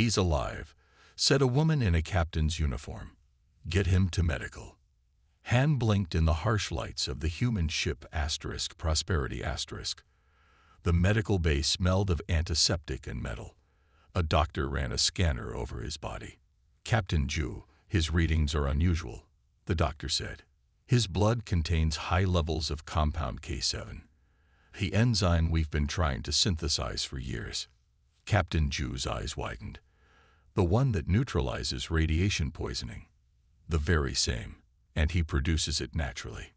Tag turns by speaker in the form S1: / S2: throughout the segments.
S1: "He's alive," said a woman in a captain's uniform. "Get him to medical." Han blinked in the harsh lights of the human ship Prosperity. The medical bay smelled of antiseptic and metal. A doctor ran a scanner over his body. "Captain Ju, his readings are unusual," the doctor said. "His blood contains high levels of compound K7, the enzyme we've been trying to synthesize for years." Captain Ju's eyes widened. "The one that neutralizes radiation poisoning." "The very same, and he produces it naturally."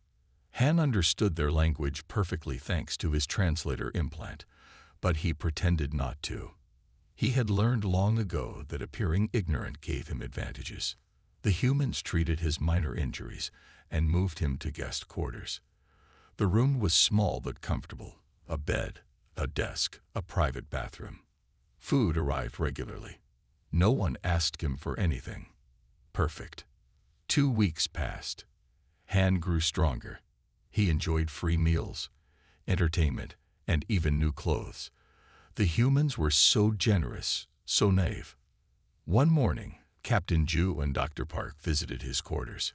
S1: Han understood their language perfectly thanks to his translator implant, but he pretended not to. He had learned long ago that appearing ignorant gave him advantages. The humans treated his minor injuries and moved him to guest quarters. The room was small but comfortable. A bed, a desk, a private bathroom. Food arrived regularly. No one asked him for anything. Perfect. 2 weeks passed. Han grew stronger. He enjoyed free meals, entertainment, and even new clothes. The humans were so generous, so naive. One morning, Captain Ju and Dr. Park visited his quarters.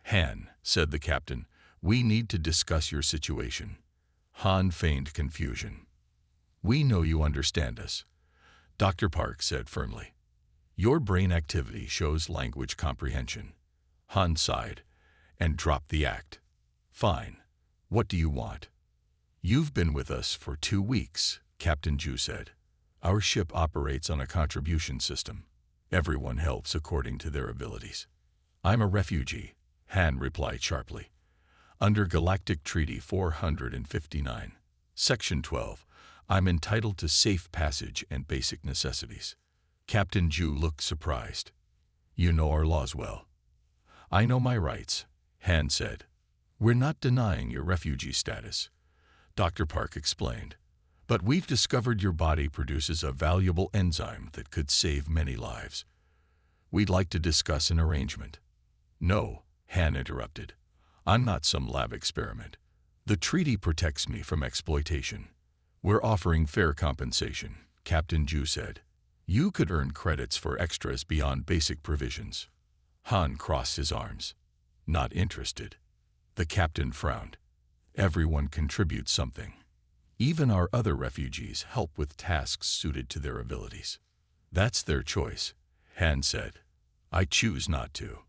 S1: "Han," said the captain, "we need to discuss your situation." Han feigned confusion. "We know you understand us," Dr. Park said firmly. "Your brain activity shows language comprehension." Han sighed and dropped the act. "Fine. What do you want?" "You've been with us for 2 weeks, Captain Ju said. "Our ship operates on a contribution system. Everyone helps according to their abilities." "I'm a refugee," Han replied sharply. "Under Galactic Treaty 459, Section 12, I'm entitled to safe passage and basic necessities." Captain Ju looked surprised. "You know our laws well." "I know my rights," Han said. "We're not denying your refugee status," Dr. Park explained. "But we've discovered your body produces a valuable enzyme that could save many lives. We'd like to discuss an arrangement." "No," Han interrupted. "I'm not some lab experiment. The treaty protects me from exploitation." "We're offering fair compensation," Captain Ju said. "You could earn credits for extras beyond basic provisions." Han crossed his arms. "Not interested." The captain frowned. "Everyone contributes something. Even our other refugees help with tasks suited to their abilities." "That's their choice," Han said. "I choose not to."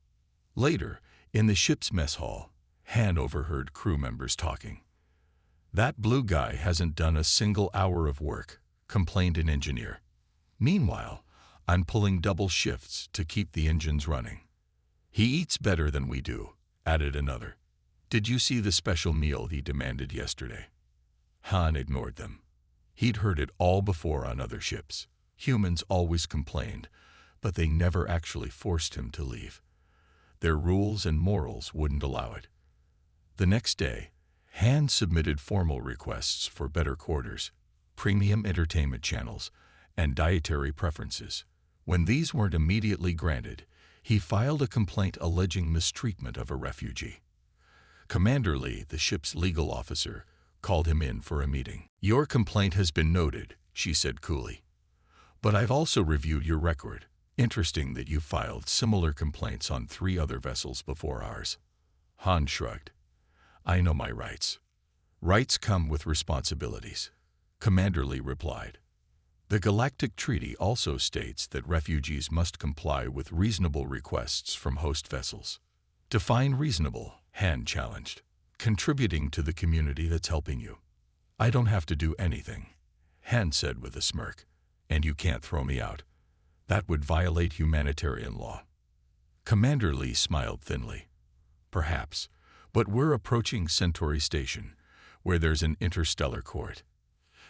S1: Later, in the ship's mess hall, Han overheard crew members talking. "That blue guy hasn't done a single hour of work," complained an engineer. "Meanwhile, I'm pulling double shifts to keep the engines running." "He eats better than we do," added another. "Did you see the special meal he demanded yesterday?" Han ignored them. He'd heard it all before on other ships. Humans always complained, but they never actually forced him to leave. Their rules and morals wouldn't allow it. The next day, Han submitted formal requests for better quarters, premium entertainment channels, and dietary preferences. When these weren't immediately granted, he filed a complaint alleging mistreatment of a refugee. Commander Lee, the ship's legal officer, called him in for a meeting. "Your complaint has been noted," she said coolly. "But I've also reviewed your record. Interesting that you filed similar complaints on 3 other vessels before ours." Han shrugged. "I know my rights." "Rights come with responsibilities," Commander Lee replied. "The Galactic Treaty also states that refugees must comply with reasonable requests from host vessels." "Define reasonable," Han challenged. "Contributing to the community that's helping you." "I don't have to do anything," Han said with a smirk. "And you can't throw me out. That would violate humanitarian law." Commander Lee smiled thinly. "Perhaps, but we're approaching Centauri Station, where there's an interstellar court.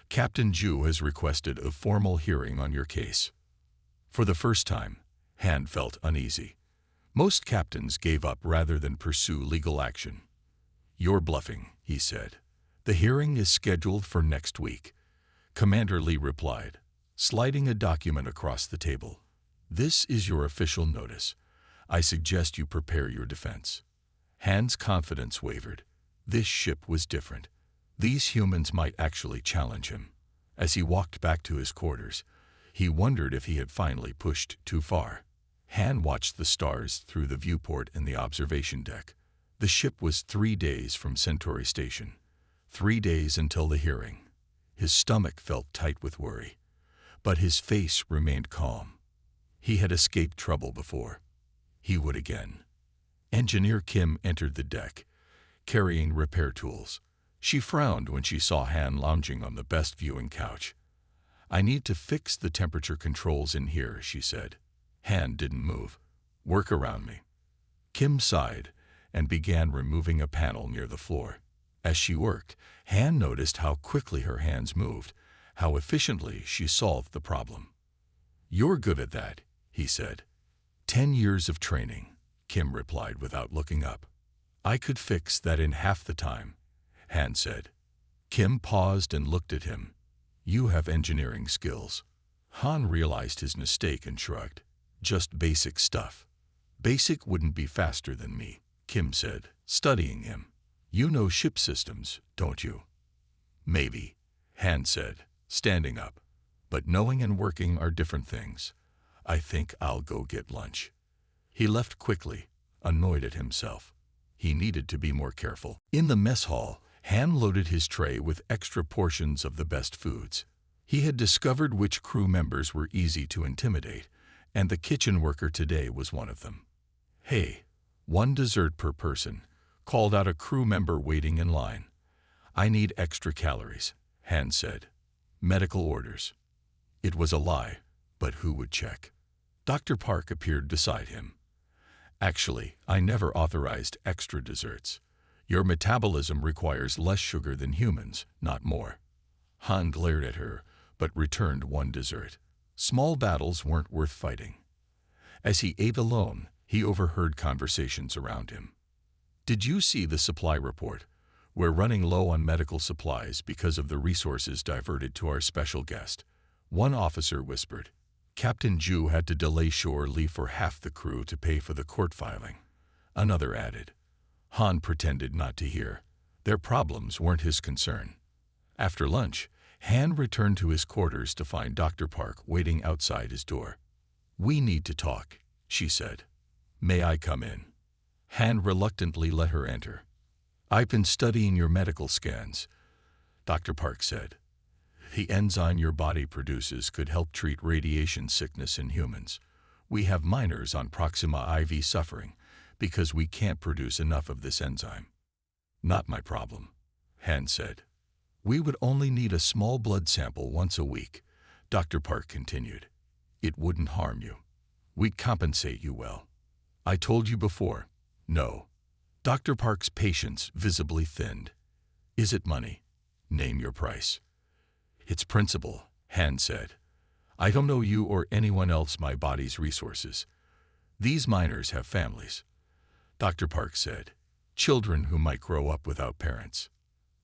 S1: Captain Ju has requested a formal hearing on your case." For the first time, Han felt uneasy. Most captains gave up rather than pursue legal action. "You're bluffing," he said. "The hearing is scheduled for next week," Commander Lee replied, sliding a document across the table. "This is your official notice. I suggest you prepare your defense." Han's confidence wavered. This ship was different. These humans might actually challenge him. As he walked back to his quarters, He wondered if he had finally pushed too far. Han watched the stars through the viewport in the observation deck. The ship was 3 days from Centauri Station. 3 days until the hearing. His stomach felt tight with worry, but his face remained calm. He had escaped trouble before. He would again. Engineer Kim entered the deck, carrying repair tools. She frowned when she saw Han lounging on the best viewing couch. "I need to fix the temperature controls in here," she said. Han didn't move. "Work around me." Kim sighed and began removing a panel near the floor. As she worked, Han noticed how quickly her hands moved, how efficiently she solved the problem. "You're good at that," he said. 10 years of training," Kim replied without looking up. "I could fix that in half the time," Han said. Kim paused and looked at him. "You have engineering skills." Han realized his mistake and shrugged. "Just basic stuff." "Basic wouldn't be faster than me," Kim said, studying him. "You know ship systems, don't you?" "Maybe," Han said, standing up. "But knowing and working are different things. I think I'll go get lunch." He left quickly, annoyed at himself. He needed to be more careful. In the mess hall, Han loaded his tray with extra portions of the best foods. He had discovered which crew members were easy to intimidate, and the kitchen worker today was one of them. "Hey, 1 dessert per person," called out a crew member waiting in line. "I need extra calories," Han said. "Medical orders." It was a lie, but who would check? Dr. Park appeared beside him. "Actually, I never authorized extra desserts. Your metabolism requires less sugar than humans, not more." Han glared at her, but returned 1 dessert. Small battles weren't worth fighting. As he ate alone, he overheard conversations around him. "Did you see the supply report? We're running low on medical supplies because of the resources diverted to our special guest," one officer whispered. "Captain Ju had to delay shore leave for half the crew to pay for the court filing," another added. Han pretended not to hear. Their problems weren't his concern. After lunch, Han returned to his quarters to find Dr. Park waiting outside his door. "We need to talk," she said. "May I come in?" Han reluctantly let her enter. "I've been studying your medical scans," Dr. Park said. "The enzyme your body produces could help treat radiation sickness in humans. We have miners on Proxima IV suffering because we can't produce enough of this enzyme." "Not my problem," Han said. "We would only need a small blood sample once a week," Dr. Park continued. "It wouldn't harm you. We'd compensate you well." "I told you before." "No." Dr. Park's patience visibly thinned. "Is it money? Name your price." "It's principle," Han said. "I don't know you or anyone else my body's resources. These miners have families," Dr. Park said. "Children who might grow up without parents."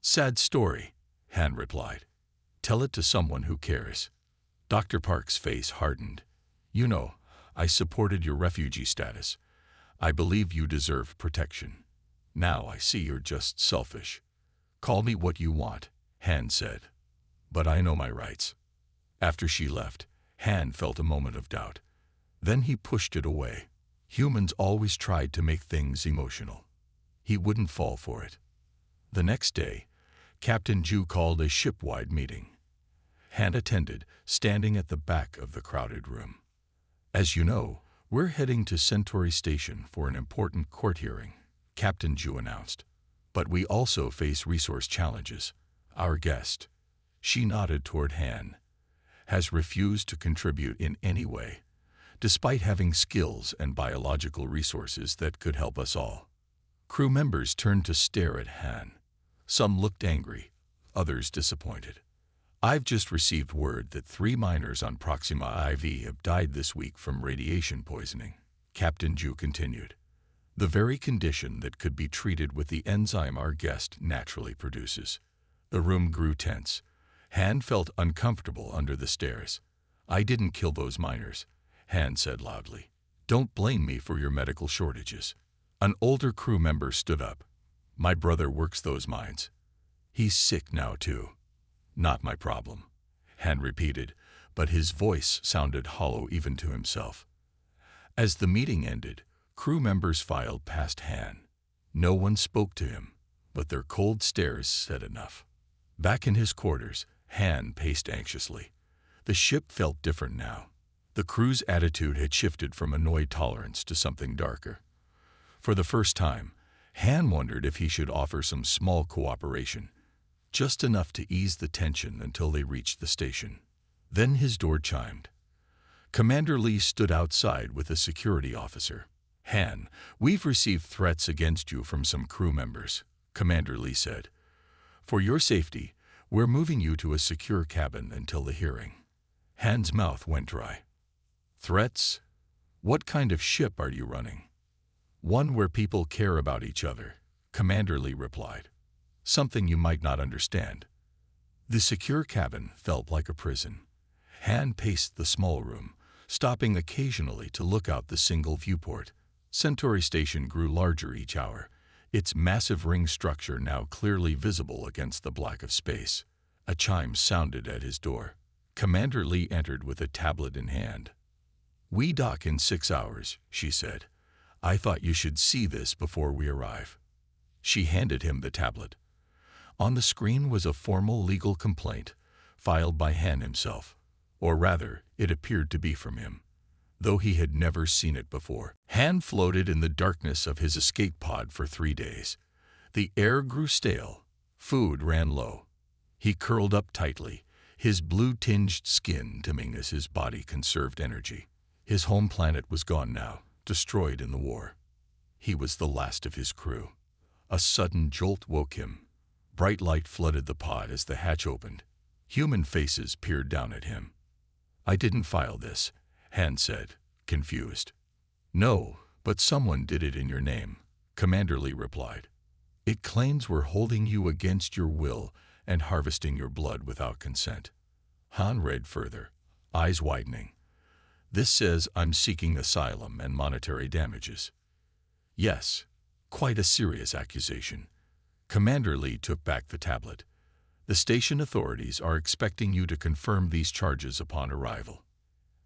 S1: "Sad story," Han replied. "Tell it to someone who cares." Dr. Park's face hardened. "You know, I supported your refugee status. I believe you deserve protection. Now I see you're just selfish." "Call me what you want," Han said. "But I know my rights." After she left, Han felt a moment of doubt. Then he pushed it away. Humans always tried to make things emotional. He wouldn't fall for it. The next day, Captain Ju called a ship-wide meeting. Han attended, standing at the back of the crowded room. "As you know, we're heading to Centauri Station for an important court hearing," Captain Ju announced. "But we also face resource challenges. Our guest," she nodded toward Han, "has refused to contribute in any way, despite having skills and biological resources that could help us all." Crew members turned to stare at Han. Some looked angry, others disappointed. "I've just received word that 3 miners on Proxima IV have died this week from radiation poisoning," Captain Ju continued. "The very condition that could be treated with the enzyme our guest naturally produces." The room grew tense. Han felt uncomfortable under the stares. "I didn't kill those miners," Han said loudly. "Don't blame me for your medical shortages." An older crew member stood up. "My brother works those mines. He's sick now too." "Not my problem," Han repeated, but his voice sounded hollow even to himself. As the meeting ended, crew members filed past Han. No one spoke to him, but their cold stares said enough. Back in his quarters, Han paced anxiously. The ship felt different now. The crew's attitude had shifted from annoyed tolerance to something darker. For the first time, Han wondered if he should offer some small cooperation, just enough to ease the tension until they reached the station. Then his door chimed. Commander Lee stood outside with a security officer. Han, we've received threats against you from some crew members, Commander Lee said. For your safety, we're moving you to a secure cabin until the hearing. Han's mouth went dry. Threats? What kind of ship are you running? One where people care about each other, Commander Lee replied. Something you might not understand. The secure cabin felt like a prison. Han paced the small room, stopping occasionally to look out the single viewport. Centauri Station grew larger each hour, its massive ring structure now clearly visible against the black of space. A chime sounded at his door. Commander Lee entered with a tablet in hand. We dock in 6 hours, she said. I thought you should see this before we arrive. She handed him the tablet. On the screen was a formal legal complaint, filed by Han himself. Or rather, it appeared to be from him, though he had never seen it before. Han floated in the darkness of his escape pod for 3 days. The air grew stale. Food ran low. He curled up tightly, his blue-tinged skin dimming as his body conserved energy. His home planet was gone now, destroyed in the war. He was the last of his crew. A sudden jolt woke him. Bright light flooded the pod as the hatch opened. Human faces peered down at him. I didn't file this, Han said, confused. No, but someone did it in your name, Commander Lee replied. It claims we're holding you against your will and harvesting your blood without consent. Han read further, eyes widening. This says I'm seeking asylum and monetary damages. Yes, quite a serious accusation. Commander Lee took back the tablet. The station authorities are expecting you to confirm these charges upon arrival.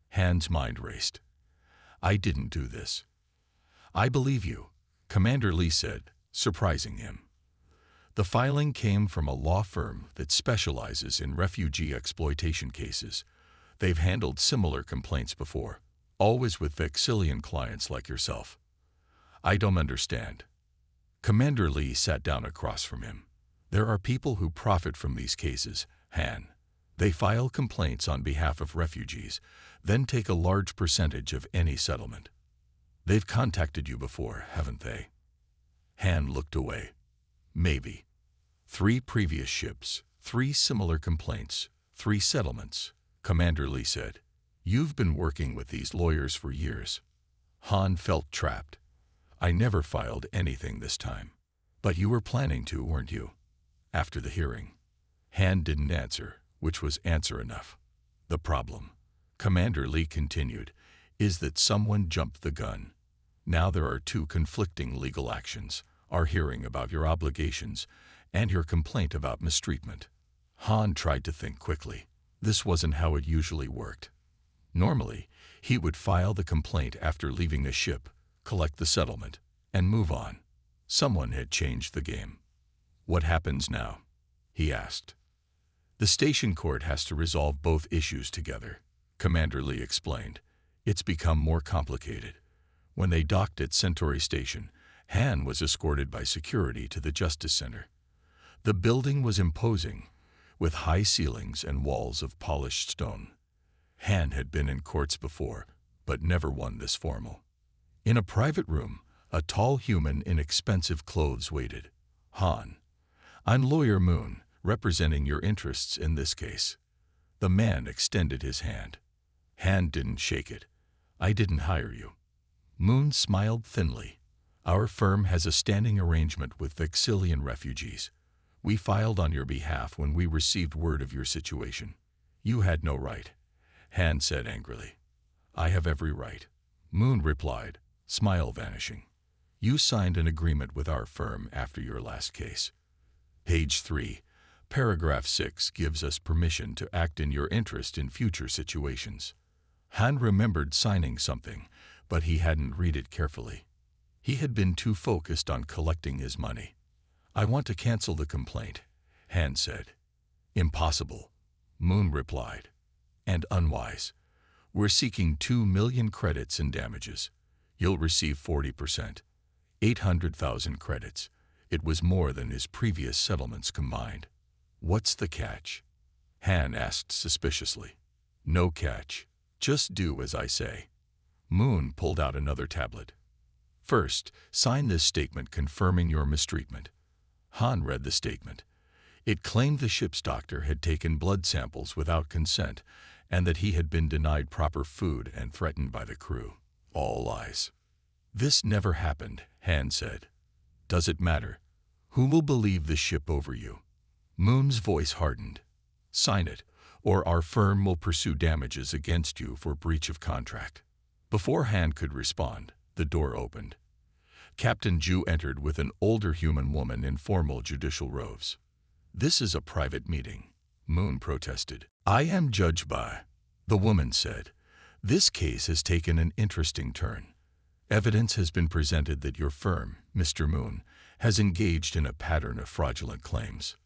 S1: Han's mind raced. I didn't do this. I believe you, Commander Lee said, surprising him. The filing came from a law firm that specializes in refugee exploitation cases. They've handled similar complaints before, always with Vexillian clients like yourself. I don't understand. Commander Lee sat down across from him. There are people who profit from these cases, Han. They file complaints on behalf of refugees, then take a large percentage of any settlement. They've contacted you before, haven't they? Han looked away. Maybe. 3 previous ships, 3 similar complaints, 3 settlements, Commander Lee said. You've been working with these lawyers for years. Han felt trapped. I never filed anything this time. But you were planning to, weren't you? After the hearing. Han didn't answer, which was answer enough. The problem, Commander Lee continued, is that someone jumped the gun. Now there are 2 conflicting legal actions, our hearing about your obligations and your complaint about mistreatment. Han tried to think quickly. This wasn't how it usually worked. Normally, he would file the complaint after leaving the ship, collect the settlement, and move on. Someone had changed the game. What happens now? He asked. The station court has to resolve both issues together, Commander Lee explained. It's become more complicated. When they docked at Centauri Station, Han was escorted by security to the Justice Center. The building was imposing, with high ceilings and walls of polished stone. Han had been in courts before, but never one this formal. In a private room, a tall human in expensive clothes waited. Han, I'm Lawyer Moon, representing your interests in this case. The man extended his hand. Han didn't shake it. I didn't hire you. Moon smiled thinly. Our firm has a standing arrangement with Vexillian refugees. We filed on your behalf when we received word of your situation. You had no right, Han said angrily. I have every right, Moon replied, smile vanishing. You signed an agreement with our firm after your last case. Page 3. Paragraph 6 gives us permission to act in your interest in future situations. Han remembered signing something, but he hadn't read it carefully. He had been too focused on collecting his money. I want to cancel the complaint, Han said. Impossible, Moon replied. And unwise. We're seeking 2 million credits in damages. You'll receive 40%. 800,000 credits. It was more than his previous settlements combined. What's the catch? Han asked suspiciously. No catch. Just do as I say. Moon pulled out another tablet. First, sign this statement confirming your mistreatment. Han read the statement. It claimed the ship's doctor had taken blood samples without consent and that he had been denied proper food and threatened by the crew. All lies. This never happened, Han said. Does it matter? Who will believe the ship over you? Moon's voice hardened. Sign it, or our firm will pursue damages against you for breach of contract. Before Han could respond, the door opened. Captain Ju entered with an older human woman in formal judicial robes. This is a private meeting, Moon protested. I am Judge Ba, the woman said. This case has taken an interesting turn. Evidence has been presented that your firm, Mr. Moon, has engaged in a pattern of fraudulent claims.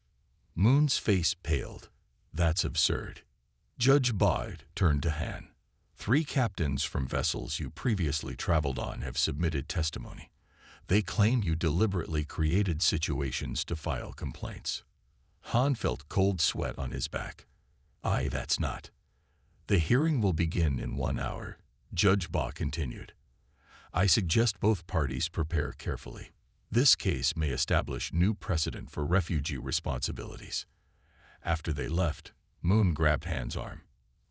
S1: Moon's face paled. That's absurd. Judge Ba turned to Han. 3 captains from vessels you previously traveled on have submitted testimony. They claim you deliberately created situations to file complaints. Han felt cold sweat on his back. That's not. The hearing will begin in 1 hour, Judge Ba continued. I suggest both parties prepare carefully. This case may establish new precedent for refugee responsibilities. After they left, Moon grabbed Han's arm.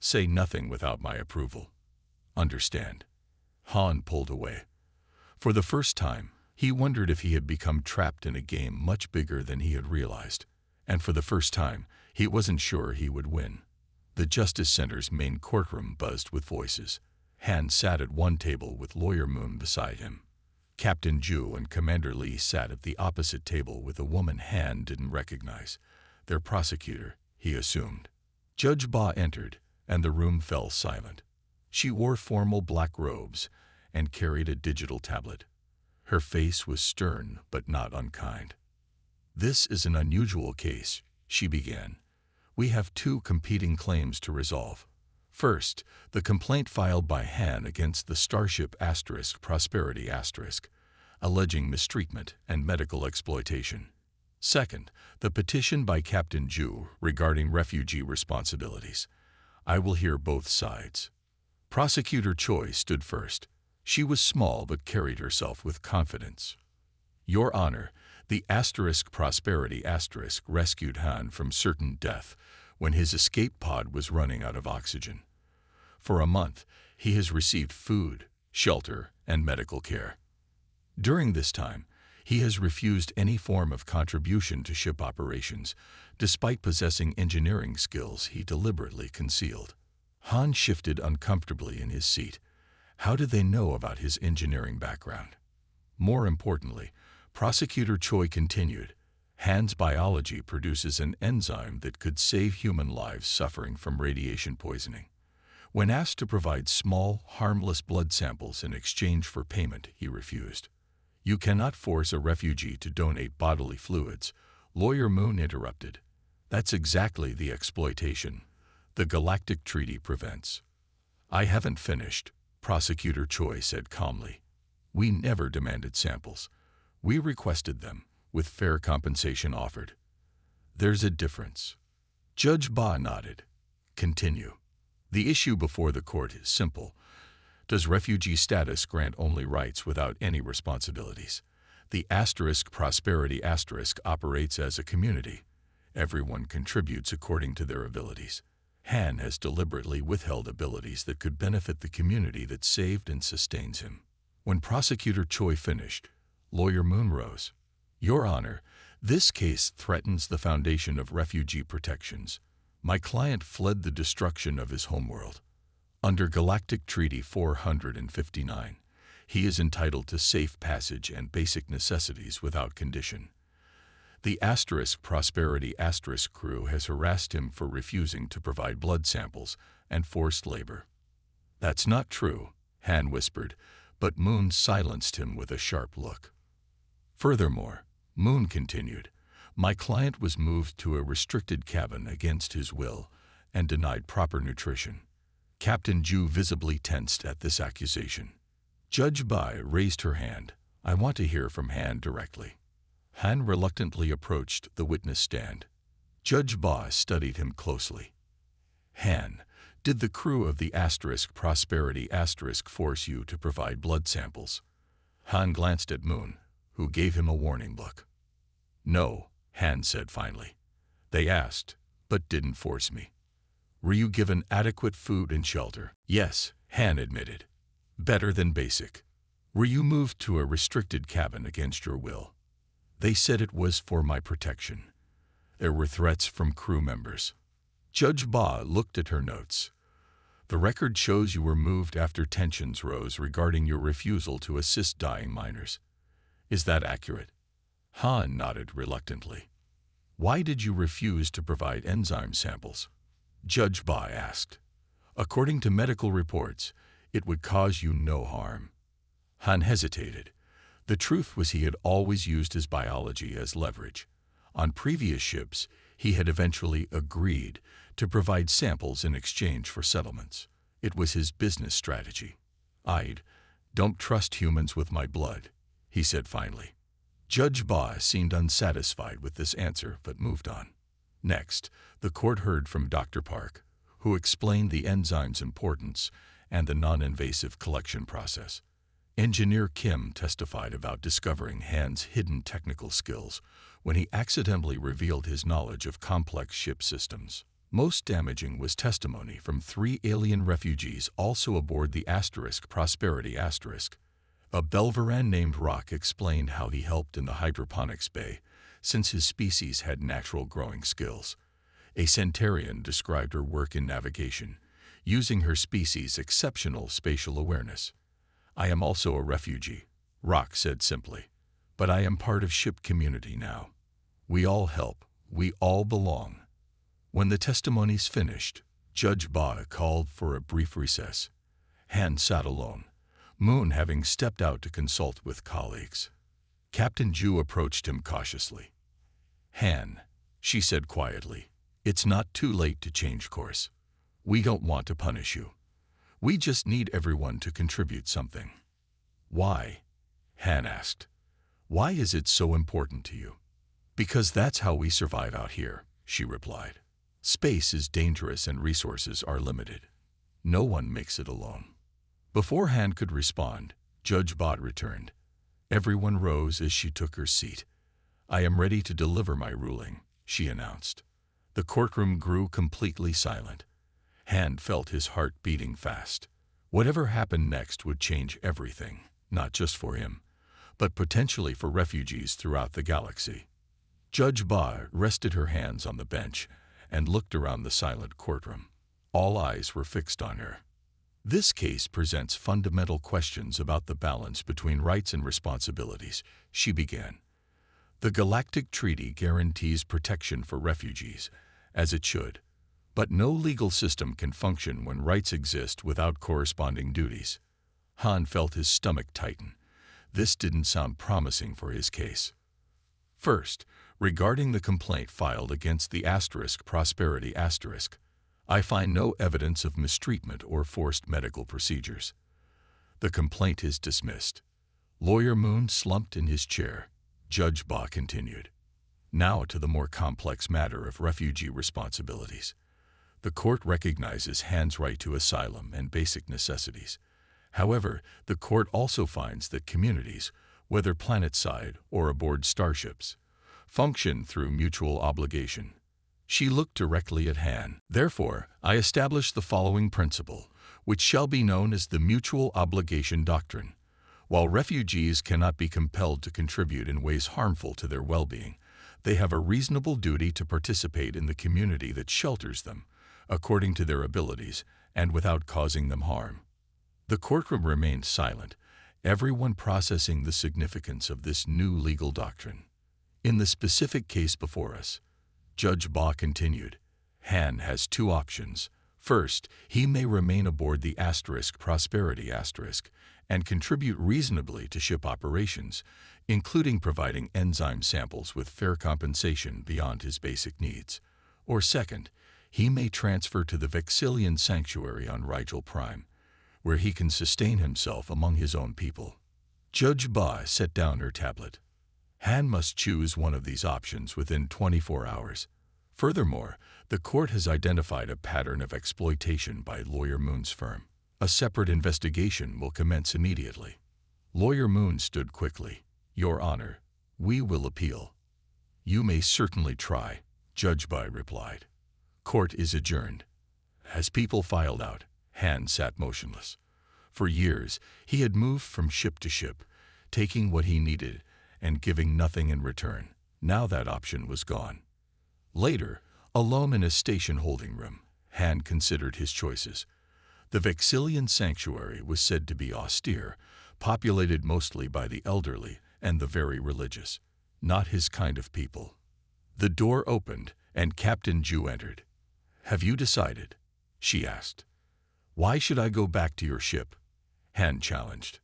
S1: Say nothing without my approval. Understand. Han pulled away. For the first time, he wondered if he had become trapped in a game much bigger than he had realized. And for the first time, he wasn't sure he would win. The Justice Center's main courtroom buzzed with voices. Han sat at one table with Lawyer Moon beside him. Captain Ju and Commander Lee sat at the opposite table with a woman Han didn't recognize. Their prosecutor, he assumed. Judge Ba entered, and the room fell silent. She wore formal black robes and carried a digital tablet. Her face was stern but not unkind. This is an unusual case, she began. We have 2 competing claims to resolve. First, the complaint filed by Han against the Starship Prosperity alleging mistreatment and medical exploitation. Second, the petition by Captain Ju regarding refugee responsibilities. I will hear both sides. Prosecutor Choi stood first. She was small but carried herself with confidence. Your Honor, the Prosperity rescued Han from certain death when his escape pod was running out of oxygen. For a month, he has received food, shelter, and medical care. During this time, he has refused any form of contribution to ship operations, despite possessing engineering skills he deliberately concealed. Han shifted uncomfortably in his seat. How did they know about his engineering background? More importantly, Prosecutor Choi continued, Han's biology produces an enzyme that could save human lives suffering from radiation poisoning. When asked to provide small, harmless blood samples in exchange for payment, he refused. You cannot force a refugee to donate bodily fluids, Lawyer Moon interrupted. That's exactly the exploitation the Galactic Treaty prevents. I haven't finished, Prosecutor Choi said calmly. We never demanded samples. We requested them, with fair compensation offered. There's a difference. Judge Ba nodded. Continue. The issue before the court is simple. Does refugee status grant only rights without any responsibilities? The Prosperity operates as a community. Everyone contributes according to their abilities. Han has deliberately withheld abilities that could benefit the community that saved and sustains him. When Prosecutor Choi finished, Lawyer Moon rose. Your Honor, this case threatens the foundation of refugee protections. My client fled the destruction of his homeworld. Under Galactic Treaty 459, he is entitled to safe passage and basic necessities without condition. The Prosperity crew has harassed him for refusing to provide blood samples and forced labor. That's not true, Han whispered, but Moon silenced him with a sharp look. Furthermore, Moon continued, my client was moved to a restricted cabin against his will and denied proper nutrition. Captain Ju visibly tensed at this accusation. Judge Bai raised her hand. I want to hear from Han directly. Han reluctantly approached the witness stand. Judge Bai studied him closely. Han, did the crew of the Prosperity force you to provide blood samples? Han glanced at Moon, who gave him a warning look. No, Han said finally. They asked, but didn't force me. Were you given adequate food and shelter? Yes, Han admitted. Better than basic. Were you moved to a restricted cabin against your will? They said it was for my protection. There were threats from crew members. Judge Ba looked at her notes. The record shows you were moved after tensions rose regarding your refusal to assist dying miners. Is that accurate? Han nodded reluctantly. Why did you refuse to provide enzyme samples? Judge Ba asked. According to medical reports, it would cause you no harm. Han hesitated. The truth was he had always used his biology as leverage. On previous ships, he had eventually agreed to provide samples in exchange for settlements. It was his business strategy. I don't trust humans with my blood, he said finally. Judge Ba seemed unsatisfied with this answer but moved on. Next, the court heard from Dr. Park, who explained the enzyme's importance and the non-invasive collection process. Engineer Kim testified about discovering Han's hidden technical skills when he accidentally revealed his knowledge of complex ship systems. Most damaging was testimony from 3 alien refugees also aboard the Prosperity. A Belveran named Rock explained how he helped in the hydroponics bay, since his species had natural growing skills. A Centurion described her work in navigation, using her species' exceptional spatial awareness. I am also a refugee, Rock said simply, but I am part of ship community now. We all help, we all belong. When the testimonies finished, Judge Ba called for a brief recess. Han sat alone, Moon having stepped out to consult with colleagues. Captain Ju approached him cautiously. Han, she said quietly, it's not too late to change course. We don't want to punish you. We just need everyone to contribute something. Why? Han asked. Why is it so important to you? Because that's how we survive out here, she replied. Space is dangerous and resources are limited. No one makes it alone. Before Han could respond, Judge Bott returned. Everyone rose as she took her seat. I am ready to deliver my ruling, she announced. The courtroom grew completely silent. Han felt his heart beating fast. Whatever happened next would change everything, not just for him, but potentially for refugees throughout the galaxy. Judge Ba rested her hands on the bench and looked around the silent courtroom. All eyes were fixed on her. This case presents fundamental questions about the balance between rights and responsibilities, she began. The Galactic Treaty guarantees protection for refugees, as it should. But no legal system can function when rights exist without corresponding duties. Han felt his stomach tighten. This didn't sound promising for his case. First, regarding the complaint filed against the Prosperity, I find no evidence of mistreatment or forced medical procedures. The complaint is dismissed. Lawyer Moon slumped in his chair. Judge Ba continued. Now to the more complex matter of refugee responsibilities. The court recognizes Han's right to asylum and basic necessities. However, the court also finds that communities, whether planet-side or aboard starships, function through mutual obligation. She looked directly at Han. Therefore, I establish the following principle, which shall be known as the mutual obligation doctrine. While refugees cannot be compelled to contribute in ways harmful to their well-being, they have a reasonable duty to participate in the community that shelters them, according to their abilities and without causing them harm. The courtroom remained silent, everyone processing the significance of this new legal doctrine. In the specific case before us, Judge Ba continued, Han has two options. First, he may remain aboard the Prosperity and contribute reasonably to ship operations, including providing enzyme samples with fair compensation beyond his basic needs. Or second, he may transfer to the Vexillian Sanctuary on Rigel Prime, where he can sustain himself among his own people. Judge Ba set down her tablet. Han must choose one of these options within 24 hours. Furthermore, the court has identified a pattern of exploitation by Lawyer Moon's firm. A separate investigation will commence immediately. Lawyer Moon stood quickly. Your Honor, we will appeal. You may certainly try, Judge Ba replied. Court is adjourned. As people filed out, Han sat motionless. For years, he had moved from ship to ship, taking what he needed and giving nothing in return. Now that option was gone. Later, alone in a station holding room, Han considered his choices. The Vexillian Sanctuary was said to be austere, populated mostly by the elderly and the very religious. Not his kind of people. The door opened, and Captain Ju entered. Have you decided? She asked. Why should I go back to your ship? Han challenged.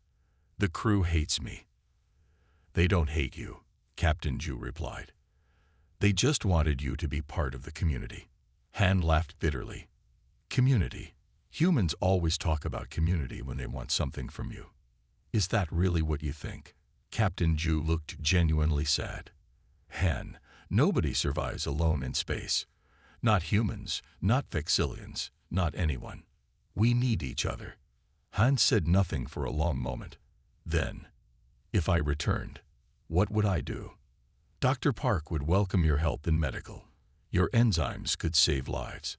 S1: The crew hates me. They don't hate you, Captain Ju replied. They just wanted you to be part of the community. Han laughed bitterly. Community. Humans always talk about community when they want something from you. Is that really what you think? Captain Ju looked genuinely sad. Han, nobody survives alone in space. Not humans, not Vexillians, not anyone. We need each other. Han said nothing for a long moment. Then, if I returned, what would I do? Dr. Park would welcome your help in medical. Your enzymes could save lives.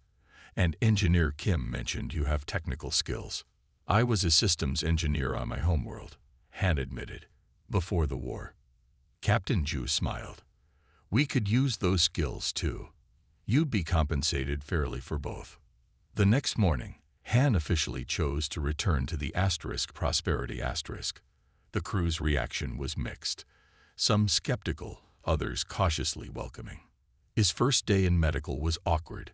S1: And Engineer Kim mentioned you have technical skills. I was a systems engineer on my homeworld, Han admitted, before the war. Captain Ju smiled. We could use those skills too. You'd be compensated fairly for both. The next morning, Han officially chose to return to the Prosperity. The crew's reaction was mixed. Some skeptical, others cautiously welcoming. His first day in medical was awkward.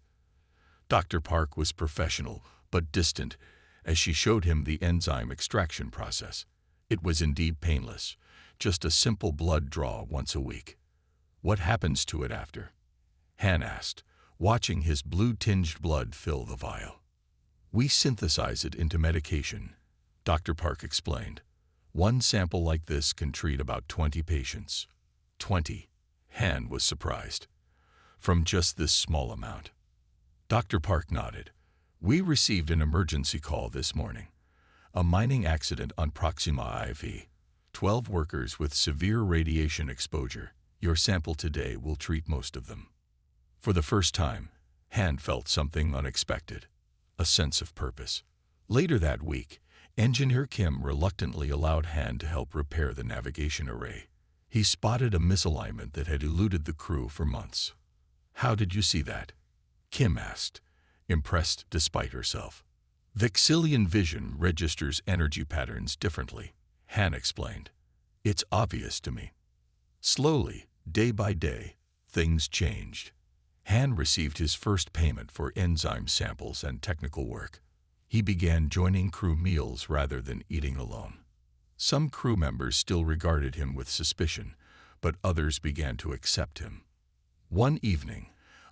S1: Dr. Park was professional but distant as she showed him the enzyme extraction process. It was indeed painless, just a simple blood draw once a week. What happens to it after? Han asked, watching his blue-tinged blood fill the vial. We synthesize it into medication, Dr. Park explained. One sample like this can treat about 20 patients. 20. Han was surprised. From just this small amount. Dr. Park nodded. We received an emergency call this morning. A mining accident on Proxima IV. 12 workers with severe radiation exposure. Your sample today will treat most of them. For the first time, Han felt something unexpected. A sense of purpose. Later that week, Engineer Kim reluctantly allowed Han to help repair the navigation array. He spotted a misalignment that had eluded the crew for months. How did you see that? Kim asked, impressed despite herself. Vexillian vision registers energy patterns differently, Han explained. It's obvious to me. Slowly, day by day, things changed. Han received his first payment for enzyme samples and technical work. He began joining crew meals rather than eating alone. Some crew members still regarded him with suspicion, but others began to accept him. One evening,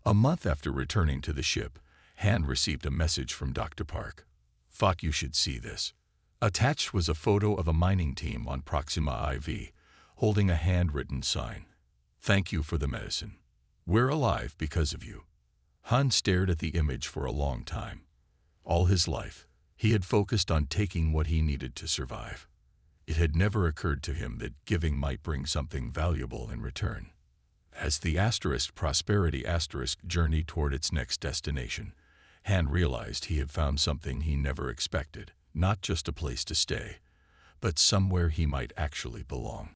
S1: a month after returning to the ship, Han received a message from Dr. Park. Thought you should see this. Attached was a photo of a mining team on Proxima IV, holding a handwritten sign. Thank you for the medicine. We're alive because of you. Han stared at the image for a long time. All his life, he had focused on taking what he needed to survive. It had never occurred to him that giving might bring something valuable in return. As the Prosperity journeyed toward its next destination, Han realized he had found something he never expected, not just a place to stay, but somewhere he might actually belong.